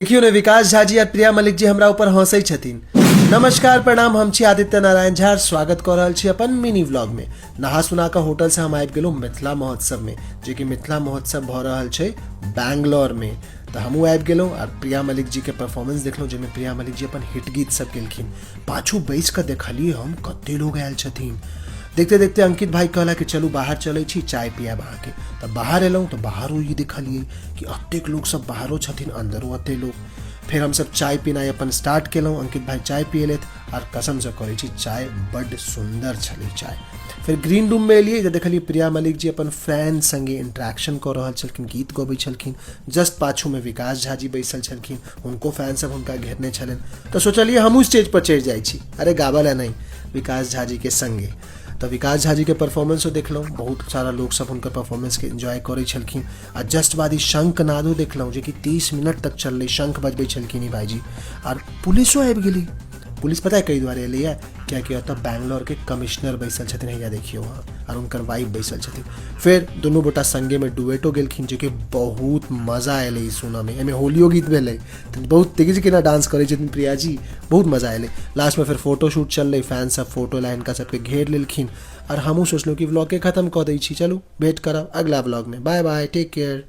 देखियो ने विकास झा जी और प्रिया मलिक जी हमरा ऊपर हंसै छथिन। नमस्कार प्रणाम, हम छी आदित्य नारायण झा, स्वागत कर रहल छी अपन मिनी व्लॉग में। नहा सुना के होटल से हम आबि गेलहुँ मिथिला महोत्सव में, जे कि मिथिला महोत्सव भ रहल छै बैंगलोर में। तो हमहूँ आबि गेलहुँ और प्रिया मलिक जी के परफॉर्मेंस देखलहुँ, जिसमें प्रिया मलिक जी अपन हिट गीत सब गेलखिन। पाछू बैस के देखलिए हम कते लोग आयल छथिन। देखते देखते अंकित भाई कहला कि चलू बाहर चले छी चाय पियाब अहाँ के। तब बाहर एलहुँ तो बाहरो ये देखलिए कि अतेक लोग सब बाहरो छथिन, अंदरो अते लोग। फिर हम सब चाय पीनाइ अपन स्टार्ट केलहुँ। अंकित भाई चाय पियलथि और कसम से कहै छी चाय बड्ड सुंदर छलै चाय। फिर ग्रीन रूम में एलिए तो देखलिए प्रिया मलिक जी अपन फैन संगे इंटरेक्शन कर रहल छलखिन, गीत गबै छलखिन। जस्ट पाछू में विकास झा जी बैसल छलखिन, उनको फैन सब हुनका घेरने छलनि। तो सोचलिए हमहूँ स्टेज पर चढ़ि जाइ छी, अरे गावल नहीं, विकास झा जी के संगे। तो विकास झा जी के परफॉर्मेंस देखलहुँ, बहुत सारा लोग सब उनकर परफॉर्मेंस के एंजॉय करे छलखिन। आ जस्ट बाद शंख नादो देखलहुँ, जे कि 30 मिनट तक चललै, शंख बजबै छलखिन ई भाईजी। और पुलिसो आबि गेलै। पुलिस पता है कई दुआरे एलै है, कियाकि ओतऽ बैंगलोर के कमिश्नर बैसल छथिन, हैया देखियो वहाँ, और उनकर वाइफ बैसल छथिन। फिर दुनू गोटा संगे में डुएटो गेलखिन, जे कि बहुत मजा एलै सुनऽ में। एहिमे होलियो गीत भेलै, बहुत तेज केना डांस करै छथिन प्रिया जी, बहुत मजा एलै। लास्ट में फिर फोटो शूट चललै, फैन सब फोटो ला हिनका सबके घेर लेलखिन। और हमहूँ सोचलहुँ कि व्लॉग के खत्म कऽ दै छी, चलू भेंट करब अगला व्लॉग में। Bye bye, take care.